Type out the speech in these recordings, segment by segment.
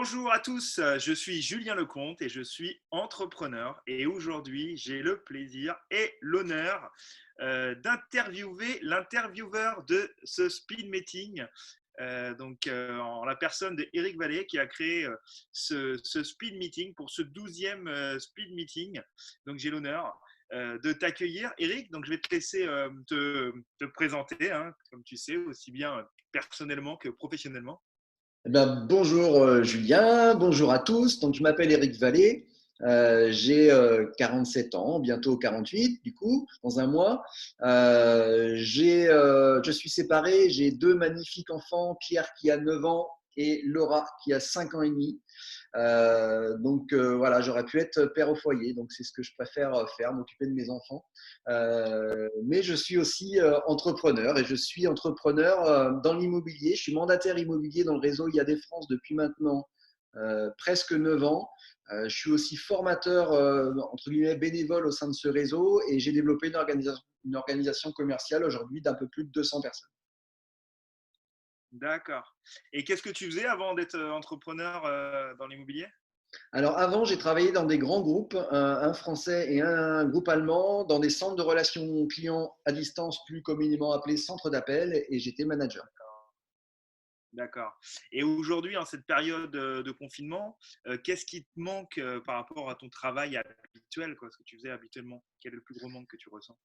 Bonjour à tous, je suis Julien Lecomte et je suis entrepreneur. Et aujourd'hui, j'ai le plaisir et l'honneur d'interviewer l'intervieweur de ce speed meeting. En la personne de Eric Vallée qui a créé ce speed meeting pour ce 12e speed meeting. Donc j'ai l'honneur de t'accueillir, Eric. Donc je vais te laisser te présenter, hein, comme tu sais, aussi bien personnellement que professionnellement. Bonjour Julien, bonjour à tous. Donc, je m'appelle Eric Vallée, j'ai 47 ans, bientôt 48 du coup, dans un mois. Je suis séparé, j'ai deux magnifiques enfants, Pierre qui a 9 ans et Laura qui a 5 ans et demi. Voilà, j'aurais pu être père au foyer, donc c'est ce que je préfère faire, m'occuper de mes enfants. Mais je suis aussi entrepreneur et je suis entrepreneur dans l'immobilier. Je suis mandataire immobilier dans le réseau IAD France depuis maintenant presque 9 ans. Je suis aussi formateur entre guillemets bénévole au sein de ce réseau et j'ai développé une organisation commerciale aujourd'hui d'un peu plus de 200 personnes. D'accord. Et qu'est-ce que tu faisais avant d'être entrepreneur dans l'immobilier? Alors avant, j'ai travaillé dans des grands groupes, un français et un groupe allemand, dans des centres de relations clients à distance, plus communément appelés centres d'appel, et j'étais manager. D'accord. Et aujourd'hui, en cette période de confinement, qu'est-ce qui te manque par rapport à ton travail habituel, quoi, ce que tu faisais habituellement? Quel est le plus gros manque que tu ressens?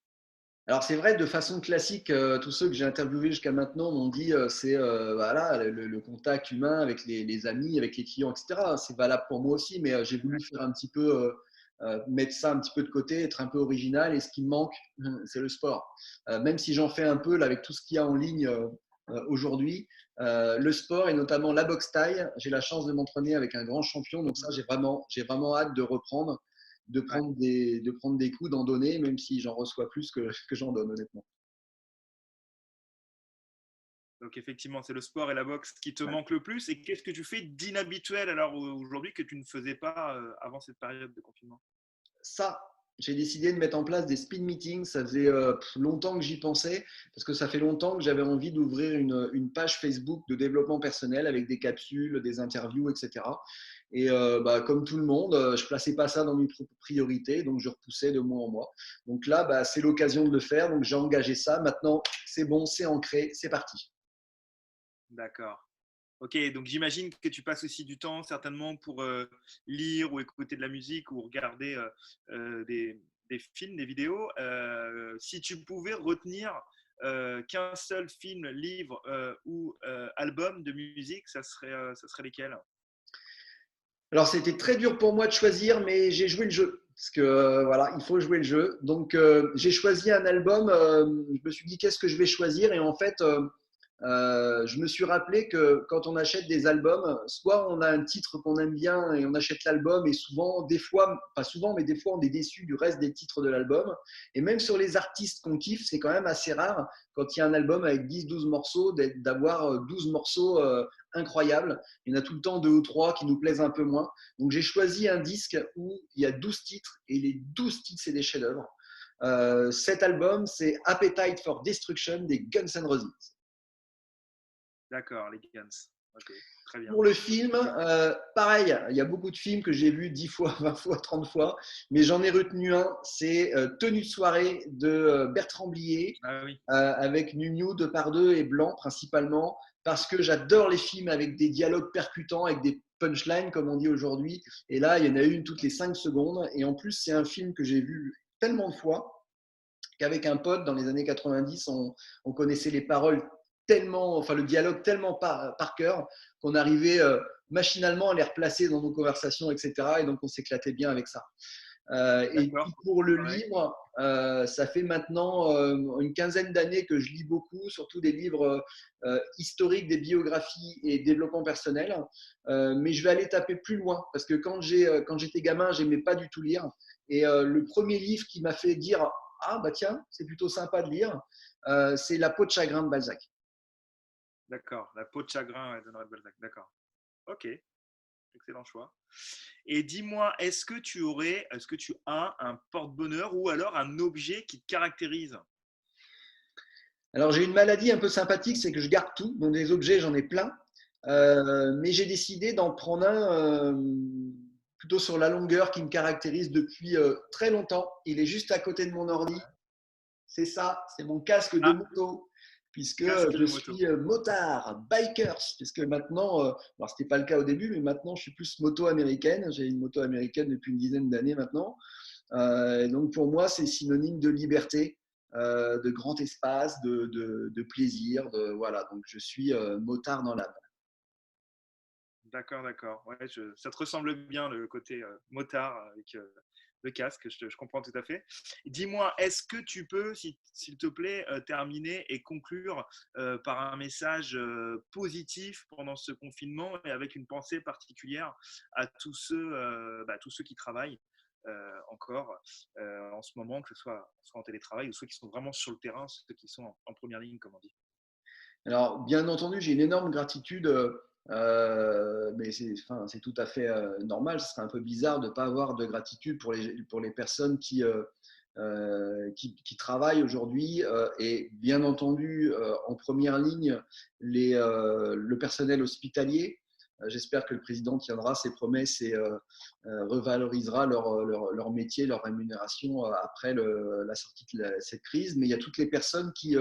Alors c'est vrai, de façon classique, tous ceux que j'ai interviewés jusqu'à maintenant m'ont dit c'est voilà, le contact humain avec les amis, avec les clients, etc. C'est valable pour moi aussi, mais j'ai voulu faire un petit peu, mettre ça un petit peu de côté, être un peu original. Et ce qui me manque, c'est le sport. Même si j'en fais un peu là, avec tout ce qu'il y a en ligne aujourd'hui, le sport et notamment la boxe thaï, j'ai la chance de m'entraîner avec un grand champion. Donc ça, j'ai vraiment hâte de reprendre de Ouais. prendre des coups, d'en donner, même si j'en reçois plus que j'en donne, honnêtement. Donc effectivement, c'est le sport et la boxe qui te Ouais. manquent le plus. Et qu'est-ce que tu fais d'inhabituel alors aujourd'hui que tu ne faisais pas avant cette période de confinement? Ça, j'ai décidé de mettre en place des speed meetings. Ça faisait longtemps que j'y pensais, parce que ça fait longtemps que j'avais envie d'ouvrir une page Facebook de développement personnel avec des capsules, des interviews, etc. Et comme tout le monde, je ne plaçais pas ça dans mes priorités, donc je repoussais de mois en mois. Donc là, c'est l'occasion de le faire. Donc j'ai engagé ça. Maintenant, c'est bon, c'est ancré, c'est parti. D'accord. Ok, donc j'imagine que tu passes aussi du temps certainement pour lire ou écouter de la musique ou regarder des films, des vidéos. Si tu pouvais retenir qu'un seul film, livre ou album de musique, ça serait lesquels? Alors, c'était très dur pour moi de choisir, mais j'ai joué le jeu. Parce que voilà, il faut jouer le jeu. Donc, j'ai choisi un album. Je me suis dit, qu'est-ce que je vais choisir? Et en fait, je me suis rappelé que quand on achète des albums, soit on a un titre qu'on aime bien et on achète l'album, et souvent, des fois, pas souvent, mais des fois, on est déçu du reste des titres de l'album. Et même sur les artistes qu'on kiffe, c'est quand même assez rare, quand il y a un album avec 10-12 morceaux, d'avoir 12 morceaux incroyables. Il y en a tout le temps deux ou trois qui nous plaisent un peu moins. Donc j'ai choisi un disque où il y a 12 titres, et les 12 titres, c'est des chefs-d'œuvre. Cet album, c'est Appetite for Destruction des Guns N' Roses. D'accord, les Guns. Ok, très bien. Pour le film, Et- pareil, il y a beaucoup de films que j'ai vus 10 fois, 20 fois, 30 fois, mais j'en ai retenu un, c'est Tenue de soirée de Bertrand Blier, Ah oui. avec Nuno, Depardieu et Blanc principalement, parce que j'adore les films avec des dialogues percutants, avec des punchlines, comme on dit aujourd'hui. Et là, il y en a une toutes les 5 secondes. Et en plus, c'est un film que j'ai vu tellement de fois qu'avec un pote, dans les années 90, on connaissait les paroles tellement, enfin le dialogue tellement par cœur qu'on arrivait machinalement à les replacer dans nos conversations, etc. Et donc on s'éclatait bien avec ça. Et D'accord. puis pour le Ouais. livre, ça fait maintenant une quinzaine d'années que je lis beaucoup, surtout des livres historiques, des biographies et développement personnel. Mais je vais aller taper plus loin parce que quand j'étais gamin, j'aimais pas du tout lire. Et le premier livre qui m'a fait dire ah bah tiens, c'est plutôt sympa de lire, c'est La peau de chagrin de Balzac. D'accord. La peau de chagrin ouais, d'Honoré de Balzac. D'accord. Ok. Excellent choix. Et dis-moi, est-ce que tu as un porte-bonheur ou alors un objet qui te caractérise? Alors j'ai une maladie un peu sympathique, c'est que je garde tout, donc des objets j'en ai plein. Mais j'ai décidé d'en prendre un plutôt sur la longueur qui me caractérise depuis très longtemps. Il est juste à côté de mon ordi. C'est ça, c'est mon casque de Ah, moto, puisque casque je de moto. suis motard, bikers, puisque maintenant, alors c'était pas le cas au début, mais maintenant je suis plus moto américaine. J'ai une moto américaine depuis une dizaine d'années maintenant. Donc pour moi, c'est synonyme de liberté, de grand espace, de plaisir. Voilà, donc je suis motard dans l'âme. D'accord, d'accord. Ouais, ça te ressemble bien le côté motard avec le casque, je comprends tout à fait. Dis-moi, est-ce que tu peux, s'il te plaît, terminer et conclure par un message positif pendant ce confinement et avec une pensée particulière à tous ceux qui travaillent encore en ce moment, que ce soit en télétravail ou ceux qui sont vraiment sur le terrain, ceux qui sont en première ligne, comme on dit. Alors, bien entendu, j'ai une énorme gratitude, mais c'est tout à fait normal. Ce serait un peu bizarre de ne pas avoir de gratitude pour les personnes qui travaillent aujourd'hui. Et bien entendu, en première ligne, le personnel hospitalier. J'espère que le président tiendra ses promesses et revalorisera leur métier, leur rémunération après la sortie de cette crise. Mais il y a toutes les personnes qui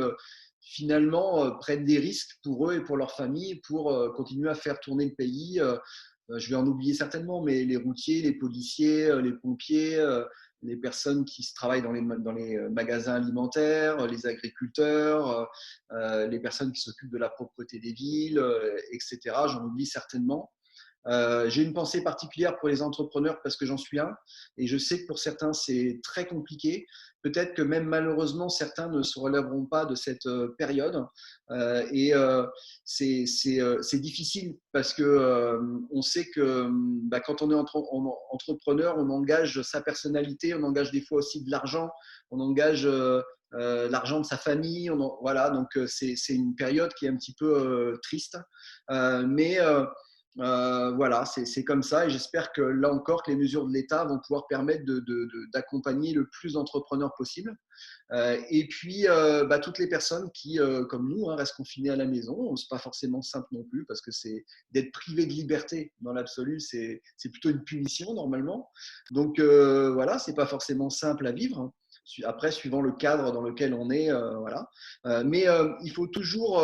finalement prennent des risques pour eux et pour leur famille pour continuer à faire tourner le pays. Je vais en oublier certainement, mais les routiers, les policiers, les pompiers, les personnes qui travaillent dans les magasins alimentaires, les agriculteurs, les personnes qui s'occupent de la propreté des villes, etc. J'en oublie certainement. J'ai une pensée particulière pour les entrepreneurs parce que j'en suis un et je sais que pour certains c'est très compliqué. Peut-être que même malheureusement certains ne se relèveront pas de cette période et c'est difficile parce que on sait que quand on est entrepreneur, on engage sa personnalité, on engage des fois aussi de l'argent, on engage l'argent de sa famille, voilà, donc c'est une période qui est un petit peu triste, mais voilà, c'est comme ça et j'espère que là encore que les mesures de l'État vont pouvoir permettre d'accompagner le plus d'entrepreneurs possible. Et puis toutes les personnes qui, comme nous, restent confinées à la maison, c'est pas forcément simple non plus parce que c'est d'être privé de liberté dans l'absolu, c'est plutôt une punition normalement. Donc voilà, c'est pas forcément simple à vivre. Après, suivant le cadre dans lequel on est, voilà. Mais il faut toujours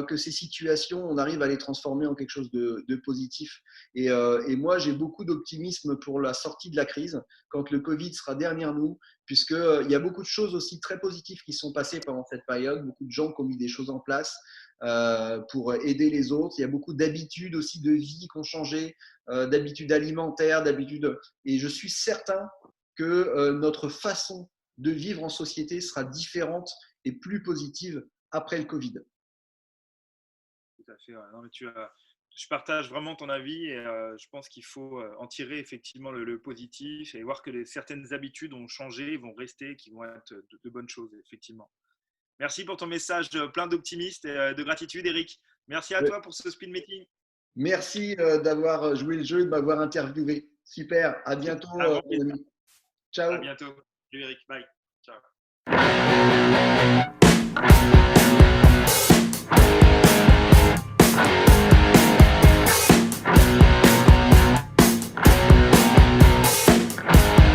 que ces situations, on arrive à les transformer en quelque chose de positif. Et moi, j'ai beaucoup d'optimisme pour la sortie de la crise, quand le Covid sera derrière nous, puisqu'il y a beaucoup de choses aussi très positives qui sont passées pendant cette période, beaucoup de gens qui ont mis des choses en place pour aider les autres. Il y a beaucoup d'habitudes aussi de vie qui ont changé, d'habitudes alimentaires, d'habitudes. Et je suis certain que notre façon de vivre en société sera différente et plus positive après le Covid. Tout à fait. Ouais. Non, mais je partage vraiment ton avis et je pense qu'il faut en tirer effectivement le positif et voir que certaines habitudes ont changé, vont rester, qui vont être de bonnes choses, effectivement. Merci pour ton message plein d'optimisme et de gratitude, Eric. Merci à toi pour ce speed meeting. Merci d'avoir joué le jeu et de m'avoir interviewé. Super, à bientôt, Un grand mes plaisir. amis. À Ciao. bientôt. Salut, Eric. Bye. Ciao.